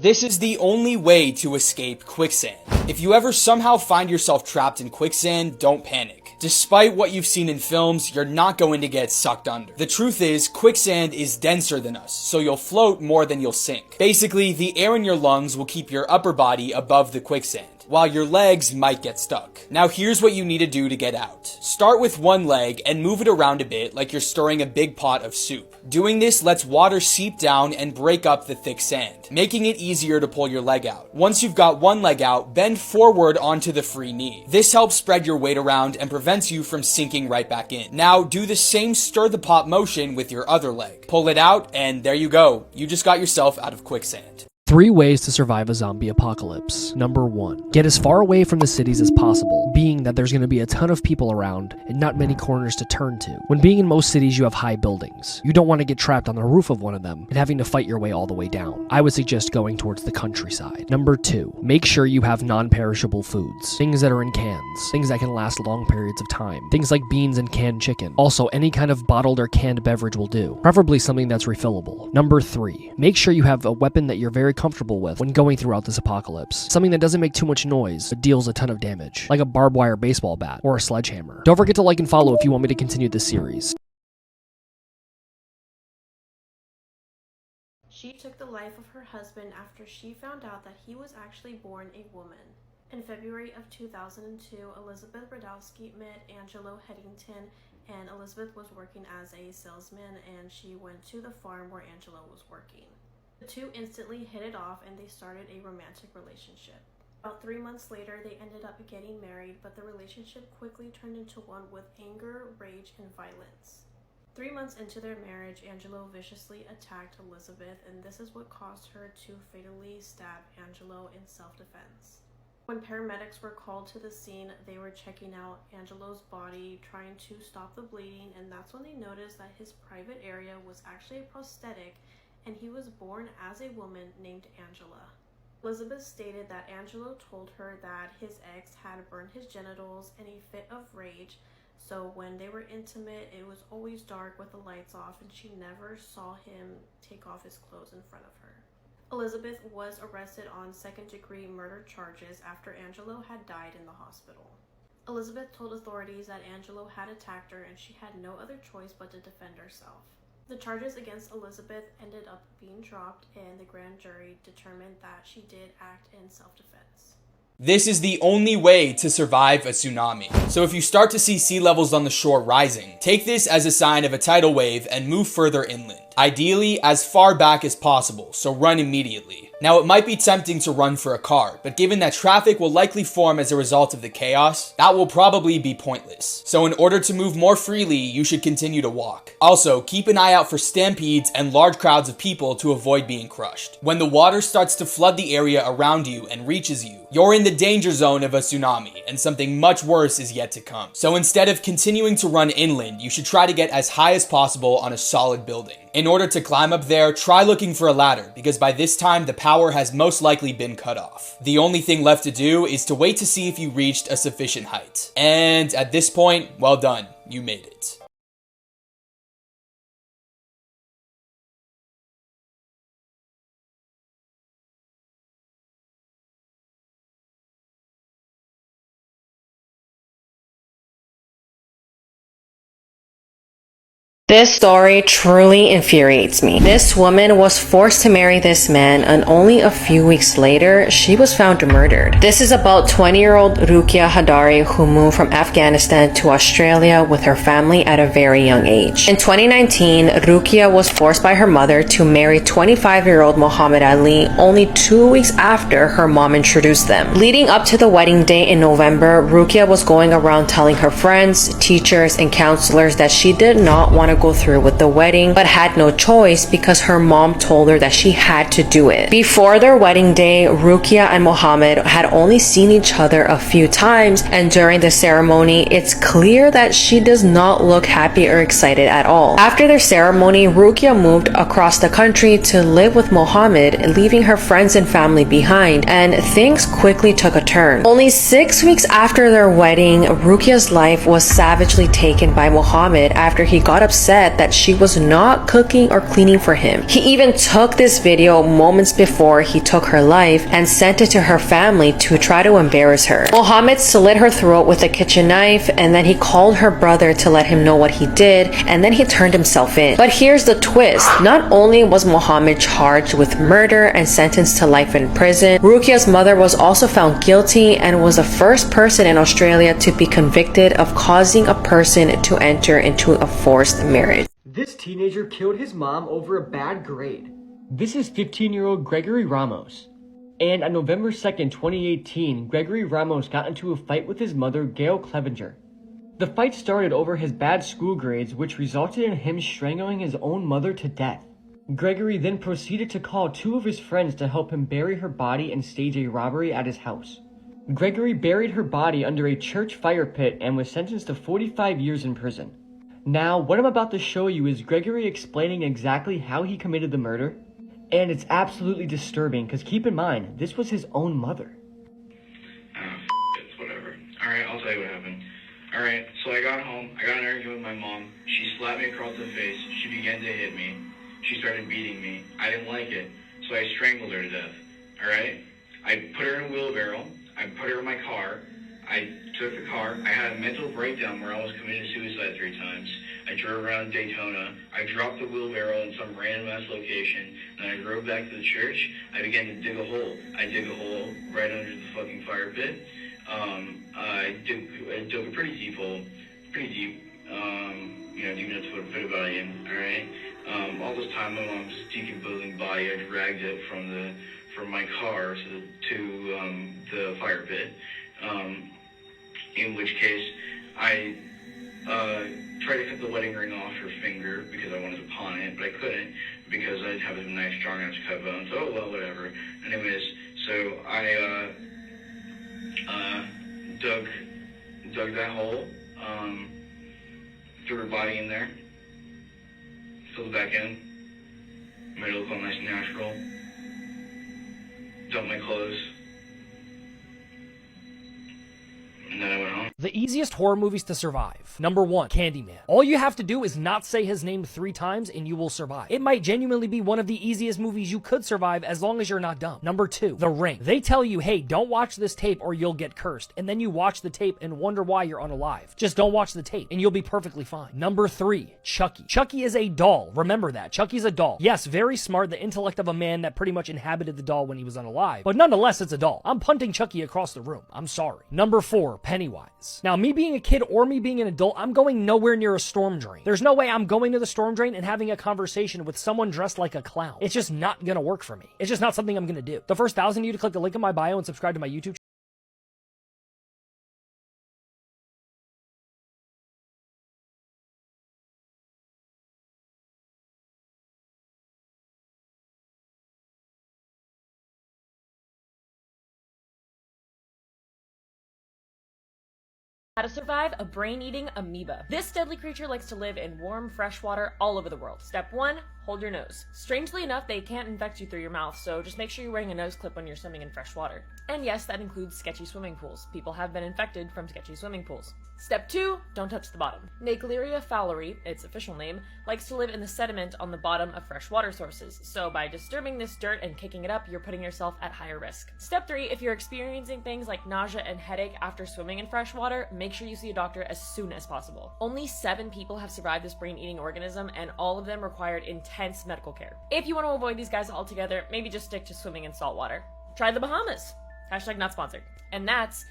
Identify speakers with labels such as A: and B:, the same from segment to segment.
A: This is the only way to escape quicksand. If you ever somehow find yourself trapped in quicksand, don't panic. Despite what you've seen in films, you're not going to get sucked under. The truth is, quicksand is denser than us, so you'll float more than you'll sink. Basically, the air in your lungs will keep your upper body above the quicksand, while your legs might get stuck. Now here's what you need to do to get out. Start with one leg and move it around a bit like you're stirring a big pot of soup. Doing this lets water seep down and break up the thick sand, making it easier to pull your leg out. Once you've got one leg out, bend forward onto the free knee. This helps spread your weight around and prevents you from sinking right back in. Now do the same stir the pot motion with your other leg. Pull it out and there you go. You just got yourself out of quicksand.
B: 3 ways to survive a zombie apocalypse. Number 1. Get as far away from the cities as possible, being that there's going to be a ton of people around and not many corners to turn to. When being in most cities, you have high buildings. You don't want to get trapped on the roof of one of them and having to fight your way all the way down. I would suggest going towards the countryside. Number 2. Make sure you have non-perishable foods. Things that are in cans. Things that can last long periods of time. Things like beans and canned chicken. Also, any kind of bottled or canned beverage will do. Preferably something that's refillable. Number 3. Make sure you have a weapon that you're very comfortable with when going throughout this apocalypse. Something that doesn't make too much noise but deals a ton of damage, like a barbed wire baseball bat or a sledgehammer. Don't forget to like and follow if you want me to continue this series.
C: She took the life of her husband after she found out that he was actually born a woman. In February of 2002, Elizabeth Radowski met Angelo Headington, and Elizabeth was working as a salesman, and she went to the farm where Angelo was working. The two instantly hit it off and they started a romantic relationship. About 3 months later, they ended up getting married, but the relationship quickly turned into one with anger, rage, and violence. 3 months into their marriage, Angelo viciously attacked Elizabeth, and this is what caused her to fatally stab Angelo in self-defense. When paramedics were called to the scene, they were checking out Angelo's body, trying to stop the bleeding, and that's when they noticed that his private area was actually a prosthetic, and he was born as a woman named Angela. Elizabeth stated that Angelo told her that his ex had burned his genitals in a fit of rage, so when they were intimate, it was always dark with the lights off, and she never saw him take off his clothes in front of her. Elizabeth was arrested on second-degree murder charges after Angelo had died in the hospital. Elizabeth told authorities that Angelo had attacked her and she had no other choice but to defend herself. The charges against Elizabeth ended up being dropped, and the grand jury determined that she did act in self-defense.
A: This is the only way to survive a tsunami. So if you start to see sea levels on the shore rising, take this as a sign of a tidal wave and move further inland. Ideally, as far back as possible, so run immediately. Now, it might be tempting to run for a car, but given that traffic will likely form as a result of the chaos, that will probably be pointless. So in order to move more freely, you should continue to walk. Also, keep an eye out for stampedes and large crowds of people to avoid being crushed. When the water starts to flood the area around you and reaches you, you're in the danger zone of a tsunami, and something much worse is yet to come. So instead of continuing to run inland, you should try to get as high as possible on a solid building. In order to climb up there, try looking for a ladder, because by this time the power has most likely been cut off. The only thing left to do is to wait to see if you reached a sufficient height. And at this point, well done, you made it.
D: This story truly infuriates me. This woman was forced to marry this man, and only a few weeks later, she was found murdered. This is about 20-year-old Rukia Hadari, who moved from Afghanistan to Australia with her family at a very young age. In 2019, Rukia was forced by her mother to marry 25-year-old Muhammad Ali only 2 weeks after her mom introduced them. Leading up to the wedding day in November, Rukia was going around telling her friends, teachers, and counselors that she did not want to go through with the wedding, but had no choice because her mom told her that she had to do it. Before their wedding day, Rukia and Mohammed had only seen each other a few times, and during the ceremony, it's clear that she does not look happy or excited at all. After their ceremony, Rukia moved across the country to live with Mohammed, leaving her friends and family behind, and things quickly took a turn. Only 6 weeks after their wedding, Rukia's life was savagely taken by Mohammed after he got upset said that she was not cooking or cleaning for him. He even took this video moments before he took her life and sent it to her family to try to embarrass her. Mohammed slit her throat with a kitchen knife, and then he called her brother to let him know what he did, and then he turned himself in. But here's the twist. Not only was Mohammed charged with murder and sentenced to life in prison, Rukia's mother was also found guilty and was the first person in Australia to be convicted of causing a person to enter into a forced marriage.
E: This teenager killed his mom over a bad grade. This is 15-year-old Gregory Ramos. And on November 2nd, 2018, Gregory Ramos got into a fight with his mother, Gail Clevenger. The fight started over his bad school grades, which resulted in him strangling his own mother to death. Gregory then proceeded to call two of his friends to help him bury her body and stage a robbery at his house. Gregory buried her body under a church fire pit and was sentenced to 45 years in prison. Now, what I'm about to show you is Gregory explaining exactly how he committed the murder, and it's absolutely disturbing because keep in mind, this was his own mother.
F: It's whatever. Alright, I'll tell you what happened. Alright, so I got home, I got in an argument with my mom, she slapped me across the face, she began to hit me, she started beating me, I didn't like it, so I strangled her to death. Alright? I put her in a wheelbarrow, I put her in my car, I took the car, I had a mental breakdown where I almost committed suicide 3 times. I drove around Daytona, I dropped the wheelbarrow in some random ass location, and I drove back to the church, I began to dig a hole. I dig a hole right under the fucking fire pit. I dug a pretty deep hole, pretty deep, deep enough to put a body in, alright? All this time my mom's decomposing body, I dragged it from my car to the fire pit. In which case, I tried to cut the wedding ring off her finger because I wanted to pawn it, but I couldn't because I didn't have a knife strong enough to cut bones. Oh well, whatever. Anyways, so I dug that hole, threw her body in there, filled it back in, made it look all nice and natural, dumped my clothes, and then I went home.
B: The easiest horror movies to survive. Number 1, Candyman. All you have to do is not say his name 3 times and you will survive. It might genuinely be one of the easiest movies you could survive as long as you're not dumb. Number 2, The Ring. They tell you, hey, don't watch this tape or you'll get cursed. And then you watch the tape and wonder why you're unalive. Just don't watch the tape and you'll be perfectly fine. Number 3, Chucky. Chucky is a doll. Remember that. Chucky's a doll. Yes, very smart, the intellect of a man that pretty much inhabited the doll when he was unalive. But nonetheless, it's a doll. I'm punting Chucky across the room. I'm sorry. Number 4, Pennywise. Now, me being a kid or me being an adult, I'm going nowhere near a storm drain. There's no way I'm going to the storm drain and having a conversation with someone dressed like a clown. It's just not gonna work for me. It's just not something I'm gonna do. The first 1,000 of you to click the link in my bio and subscribe to my YouTube channel.
G: How to survive a brain-eating amoeba. This deadly creature likes to live in warm, fresh water all over the world. Step 1, hold your nose. Strangely enough, they can't infect you through your mouth, so just make sure you're wearing a nose clip when you're swimming in fresh water. And yes, that includes sketchy swimming pools. People have been infected from sketchy swimming pools. Step 2, don't touch the bottom. Naegleria fowleri, its official name, likes to live in the sediment on the bottom of fresh water sources, so by disturbing this dirt and kicking it up, you're putting yourself at higher risk. Step 3, if you're experiencing things like nausea and headache after swimming in fresh water, make sure you see a doctor as soon as possible. Only 7 people have survived this brain-eating organism, and all of them required intense medical care. If you want to avoid these guys altogether, maybe just stick to swimming in salt water. Try the Bahamas. Hashtag not sponsored. And that's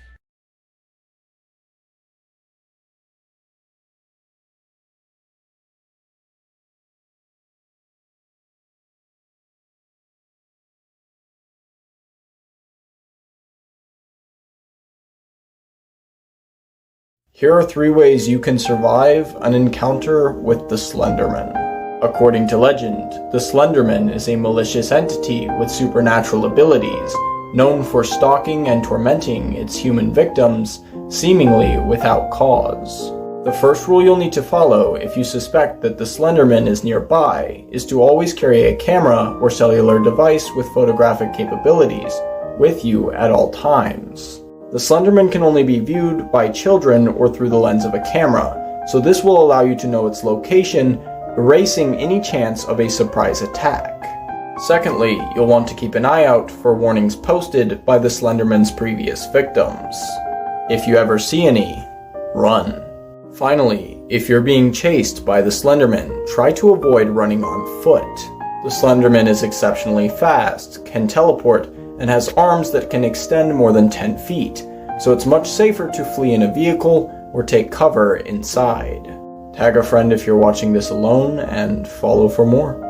H: Here are 3 ways you can survive an encounter with the Slenderman. According to legend, the Slenderman is a malicious entity with supernatural abilities, known for stalking and tormenting its human victims, seemingly without cause. The first rule you'll need to follow if you suspect that the Slenderman is nearby is to always carry a camera or cellular device with photographic capabilities with you at all times. The Slenderman can only be viewed by children or through the lens of a camera, so this will allow you to know its location, erasing any chance of a surprise attack. Secondly, you'll want to keep an eye out for warnings posted by the Slenderman's previous victims. If you ever see any, run. Finally, if you're being chased by the Slenderman, try to avoid running on foot. The Slenderman is exceptionally fast, can teleport, and has arms that can extend more than 10 feet, so it's much safer to flee in a vehicle or take cover inside. Tag a friend if you're watching this alone, and follow for more.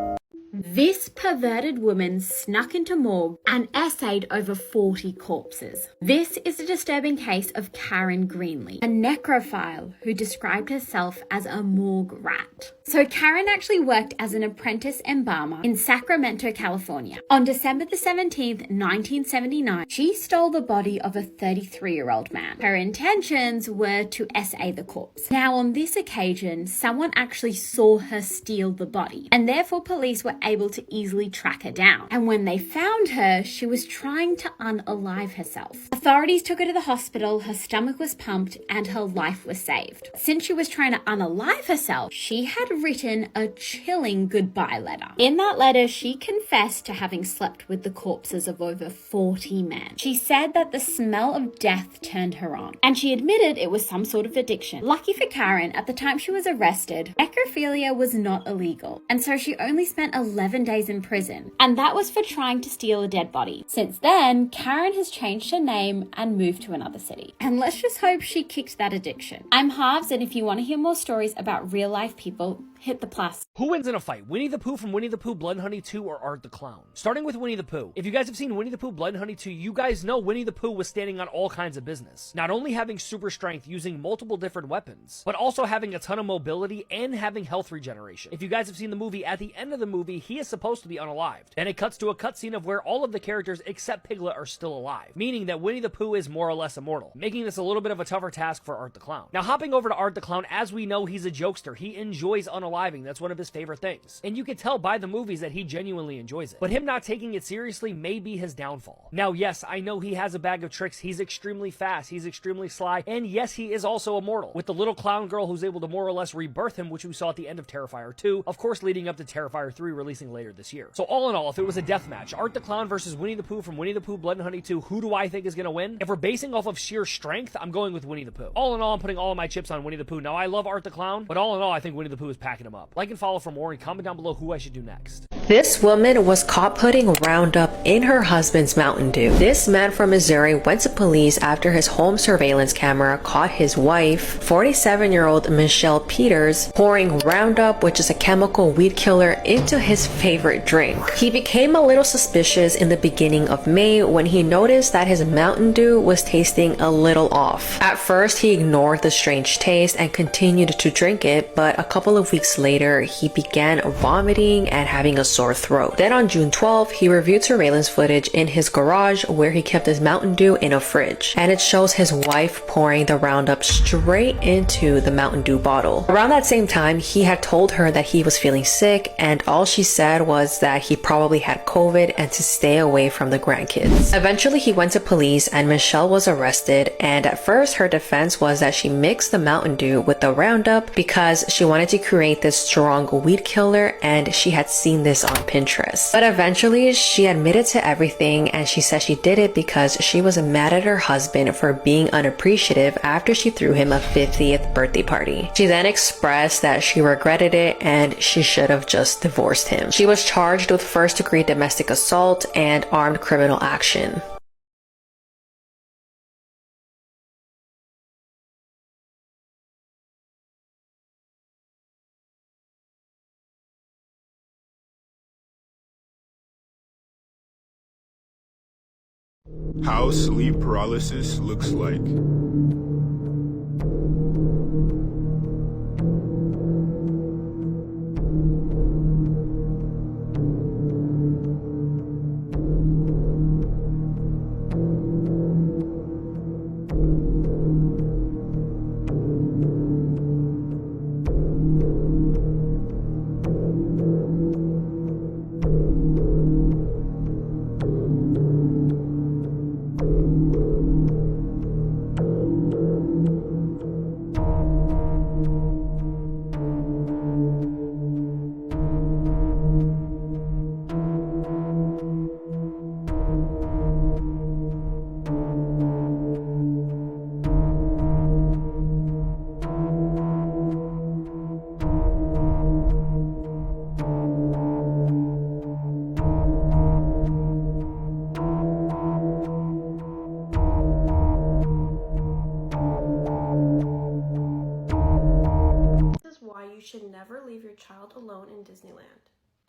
I: This perverted woman snuck into morgue and essayed over 40 corpses. This is a disturbing case of Karen Greenlee, a necrophile who described herself as a morgue rat. So Karen actually worked as an apprentice embalmer in Sacramento, California. On December the 17th, 1979, she stole the body of a 33-year-old man. Her intentions were to essay the corpse. Now on this occasion, someone actually saw her steal the body, and therefore police were able to easily track her down. And when they found her, she was trying to unalive herself. Authorities took her to the hospital, her stomach was pumped, and her life was saved. Since she was trying to unalive herself, she had written a chilling goodbye letter. In that letter, she confessed to having slept with the corpses of over 40 men. She said that the smell of death turned her on, and she admitted it was some sort of addiction. Lucky for Karen, at the time she was arrested, necrophilia was not illegal, and so she only spent 11 days in prison, and that was for trying to steal a dead body. Since then, Karen has changed her name and moved to another city. And let's just hope she kicked that addiction. I'm Harves, and if you want to hear more stories about real life people, hit the plus.
B: Who wins in a fight? Winnie the Pooh from Winnie the Pooh Blood and Honey 2 or Art the Clown? Starting with Winnie the Pooh. If you guys have seen Winnie the Pooh Blood and Honey 2, you guys know Winnie the Pooh was standing on all kinds of business. Not only having super strength using multiple different weapons, but also having a ton of mobility and having health regeneration. If you guys have seen the movie, at the end of the movie, he is supposed to be unalived. Then it cuts to a cutscene of where all of the characters except Piglet are still alive, meaning that Winnie the Pooh is more or less immortal, making this a little bit of a tougher task for Art the Clown. Now hopping over to Art the Clown, as we know, he's a jokester. He enjoys unaliving. That's one of his favorite things. And you can tell by the movies that he genuinely enjoys it. But him not taking it seriously may be his downfall. Now, yes, I know he has a bag of tricks. He's extremely fast. He's extremely sly. And yes, he is also immortal, with the little clown girl who's able to more or less rebirth him, which we saw at the end of Terrifier 2, of course leading up to Terrifier 3 releasing later this year. So all in all, if it was a death match, Art the Clown versus Winnie the Pooh from Winnie the Pooh Blood and Honey 2, who do I think is going to win? If we're basing off of sheer strength, I'm going with Winnie the Pooh. All in all, I'm putting all of my chips on Winnie the Pooh. Now, I love Art the Clown, but all in all, I think Winnie the Pooh is packing him up. Like and follow for more, and comment down below who I should do next.
D: This woman was caught putting Roundup in her husband's Mountain Dew. This man from Missouri went to police after his home surveillance camera caught his wife, 47-year-old Michelle Peters, pouring Roundup, which is a chemical weed killer, into his favorite drink. He became a little suspicious in the beginning of May when he noticed that his Mountain Dew was tasting a little off. At first, he ignored the strange taste and continued to drink it, but a couple of weeks later, he began vomiting and having a sore throat. Then on June 12th, he reviewed surveillance footage in his garage where he kept his Mountain Dew in a fridge, and it shows his wife pouring the Roundup straight into the Mountain Dew bottle. Around that same time, he had told her that he was feeling sick, and all she said was that he probably had COVID and to stay away from the grandkids. Eventually, he went to police and Michelle was arrested, and at first her defense was that she mixed the Mountain Dew with the Roundup because she wanted to create this strong weed killer, and she had seen this on Pinterest. But eventually, she admitted to everything, and she said she did it because she was mad at her husband for being unappreciative after she threw him a 50th birthday party. She then expressed that she regretted it and she should have just divorced him. She was charged with first-degree domestic assault and armed criminal action.
J: How sleep paralysis looks like.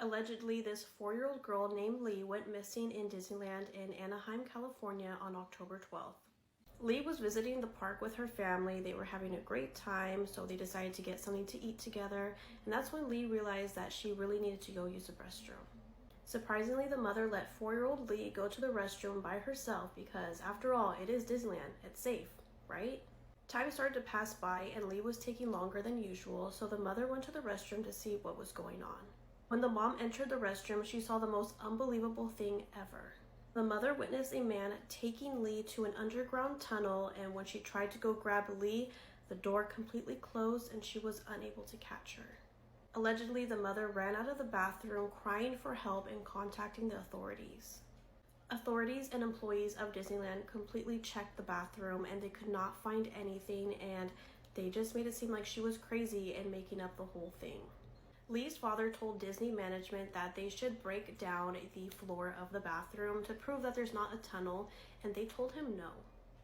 C: Allegedly, this 4-year-old girl named Lee went missing in Disneyland in Anaheim, California on October 12th. Lee was visiting the park with her family. They were having a great time, so they decided to get something to eat together, and that's when Lee realized that she really needed to go use the restroom. Surprisingly, the mother let 4-year-old Lee go to the restroom by herself because, after all, it is Disneyland. It's safe, right? Time started to pass by, and Lee was taking longer than usual, so the mother went to the restroom to see what was going on. When the mom entered the restroom, she saw the most unbelievable thing ever. The mother witnessed a man taking Lee to an underground tunnel, and when she tried to go grab Lee, the door completely closed and she was unable to catch her. Allegedly, the mother ran out of the bathroom crying for help and contacting the authorities. Authorities and employees of Disneyland completely checked the bathroom and they could not find anything, and they just made it seem like she was crazy and making up the whole thing. Lee's father told Disney management that they should break down the floor of the bathroom to prove that there's not a tunnel, and they told him no.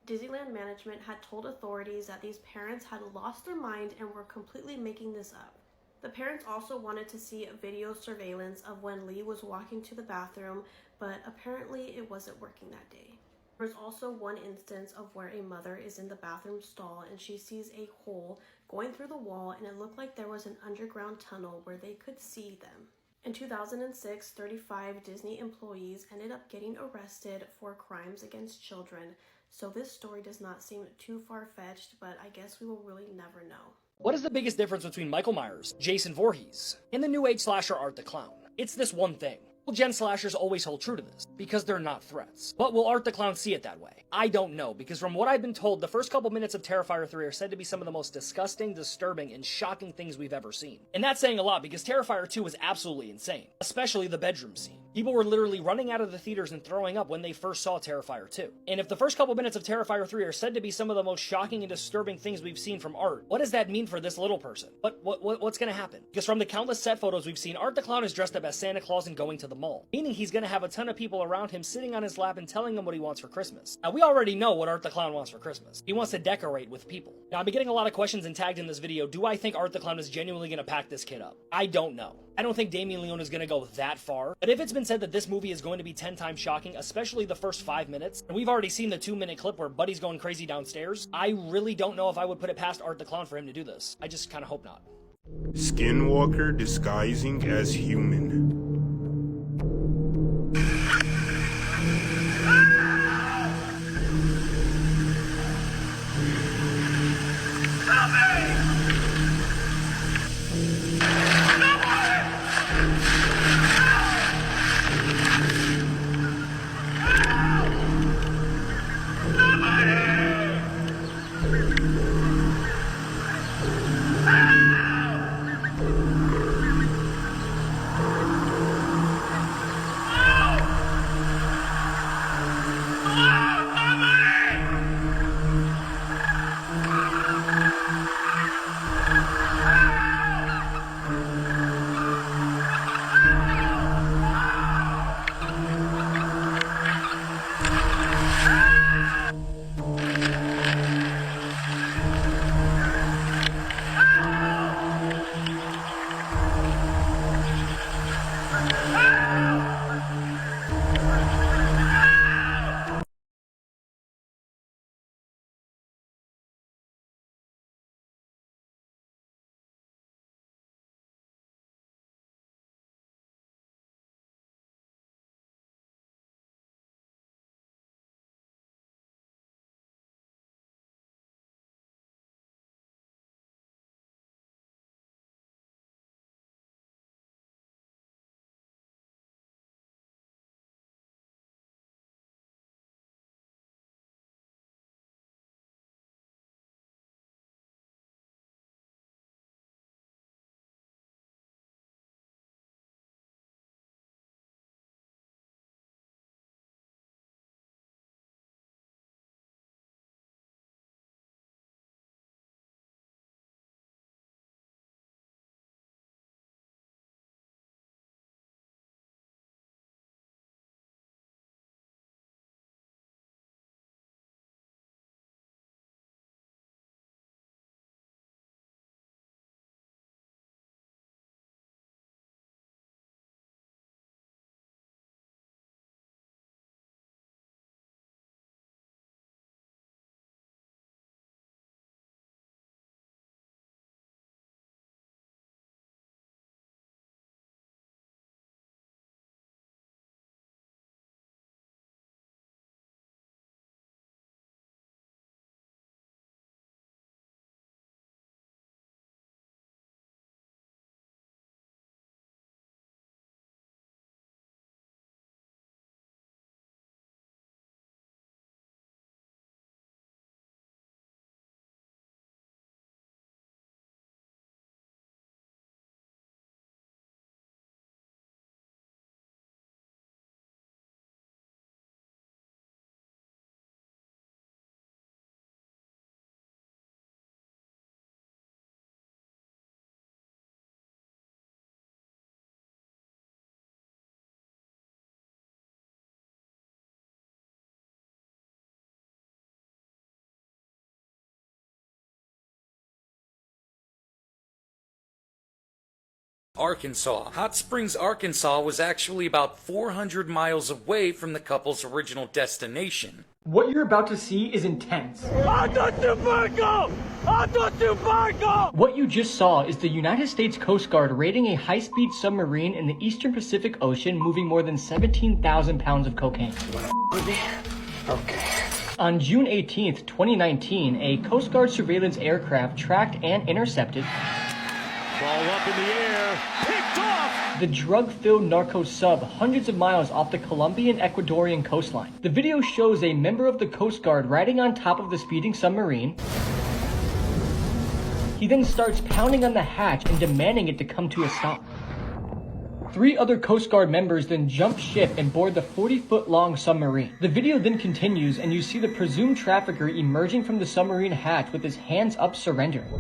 C: Disneyland management had told authorities that these parents had lost their mind and were completely making this up. The parents also wanted to see video surveillance of when Lee was walking to the bathroom, but apparently it wasn't working that day. There's also one instance of where a mother is in the bathroom stall and she sees a hole going through the wall, and it looked like there was an underground tunnel where they could see them. In 2006, 35 Disney employees ended up getting arrested for crimes against children, so this story does not seem too far-fetched, but I guess we will really never know.
B: What is the biggest difference between Michael Myers, Jason Voorhees, and the new age slasher Art the Clown? It's this one thing. Will Gen slashers always hold true to this? Because they're not threats. But will Art the Clown see it that way? I don't know, because from what I've been told, the first couple minutes of Terrifier 3 are said to be some of the most disgusting, disturbing, and shocking things we've ever seen. And that's saying a lot, because Terrifier 2 was absolutely insane. Especially the bedroom scene. People were literally running out of the theaters and throwing up when they first saw Terrifier 2. And if the first couple minutes of Terrifier 3 are said to be some of the most shocking and disturbing things we've seen from Art, what does that mean for this little person? What's gonna happen? Because from the countless set photos we've seen, Art the Clown is dressed up as Santa Claus and going to the mall. Meaning he's gonna have a ton of people around him sitting on his lap and telling him what he wants for Christmas. Now, we already know what Art the Clown wants for Christmas. He wants to decorate with people. Now, I've been getting a lot of questions and tagged in this video. Do I think Art the Clown is genuinely gonna pack this kid up? I don't know. I don't think Damien Leone is gonna go that far, but if it's been said that this movie is going to be 10 times shocking, especially the first 5 minutes, and we've already seen the 2-minute clip where Buddy's going crazy downstairs, I really don't know if I would put it past Art the Clown for him to do this. I just kinda hope not.
J: Skinwalker disguising as human.
K: Arkansas. Hot Springs, Arkansas was actually about 400 miles away from the couple's original destination.
E: What you're about to see is intense. What you just saw is the United States Coast Guard raiding a high-speed submarine in the eastern Pacific Ocean moving more than 17,000 pounds of cocaine.
L: Okay.
E: On June 18th, 2019, a Coast Guard surveillance aircraft tracked and intercepted
L: Ball up in the air. Picked off!
E: the drug-filled narco sub hundreds of miles off the Colombian-Ecuadorian coastline. The video shows a member of the Coast Guard riding on top of the speeding submarine. He then starts pounding on the hatch and demanding it to come to a stop. 3 other Coast Guard members then jump ship and board the 40-foot-long submarine. The video then continues and you see the presumed trafficker emerging from the submarine hatch with his hands up surrendering.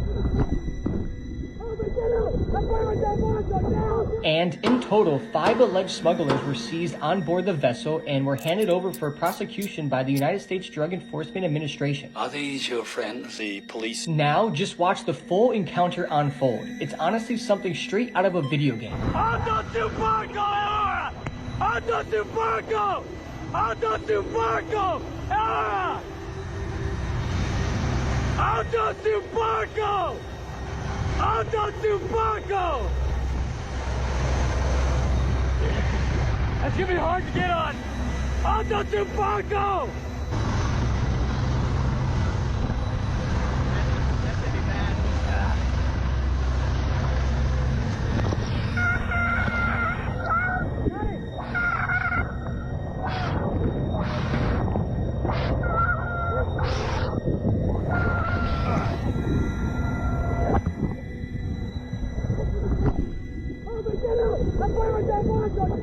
E: And in total, 5 alleged smugglers were seized on board the vessel and were handed over for prosecution by the United States Drug Enforcement Administration.
L: Are these your friends, the police?
E: Now, just watch the full encounter unfold. It's honestly something straight out of a video game.
L: That's gonna be hard to get on. Alto Barco!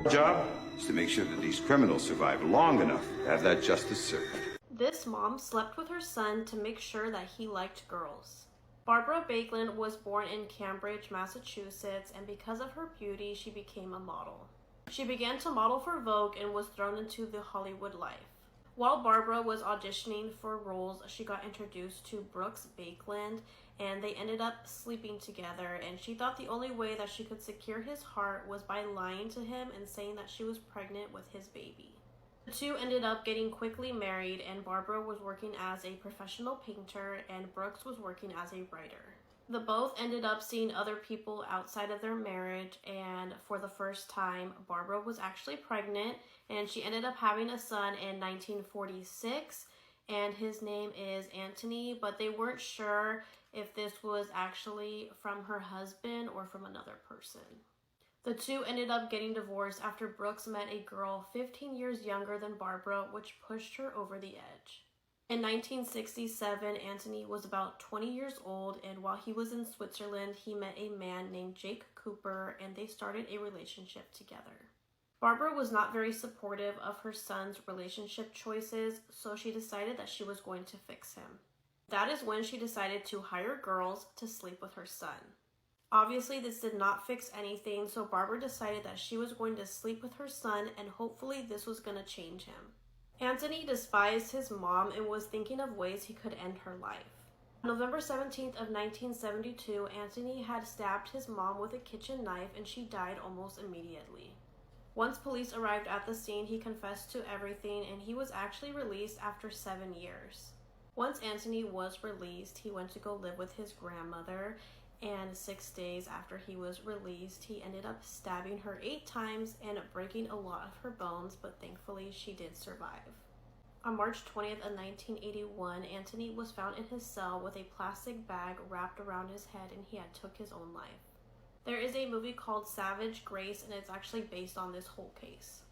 M: Job is to make sure that these criminals survive long enough to have that justice served.
C: This mom slept with her son to make sure that he liked girls. Barbara Baekeland was born in Cambridge, Massachusetts, and because of her beauty, she became a model. She began to model for Vogue and was thrown into the Hollywood life. While Barbara was auditioning for roles, she got introduced to Brooks Baekeland, and they ended up sleeping together, and she thought the only way that she could secure his heart was by lying to him and saying that she was pregnant with his baby. The two ended up getting quickly married, and Barbara was working as a professional painter and Brooks was working as a writer. The both ended up seeing other people outside of their marriage, and for the first time, Barbara was actually pregnant, and she ended up having a son in 1946, and his name is Anthony, but they weren't sure if this was actually from her husband or from another person. The two ended up getting divorced after Brooks met a girl 15 years younger than Barbara, which pushed her over the edge. In 1967, Anthony was about 20 years old, and while he was in Switzerland, he met a man named Jake Cooper, and they started a relationship together. Barbara was not very supportive of her son's relationship choices, so she decided that she was going to fix him. That is when she decided to hire girls to sleep with her son. Obviously, this did not fix anything, so Barbara decided that she was going to sleep with her son, and hopefully this was going to change him. Anthony despised his mom and was thinking of ways he could end her life. On November 17th of 1972, Anthony had stabbed his mom with a kitchen knife and she died almost immediately. Once police arrived at the scene, he confessed to everything and he was actually released after 7 years. Once Anthony was released, he went to go live with his grandmother, and 6 days after he was released, he ended up stabbing her 8 times and breaking a lot of her bones, but thankfully she did survive. On March 20th of 1981, Anthony was found in his cell with a plastic bag wrapped around his head and he had took his own life. There is a movie called Savage Grace and it's actually based on this whole case.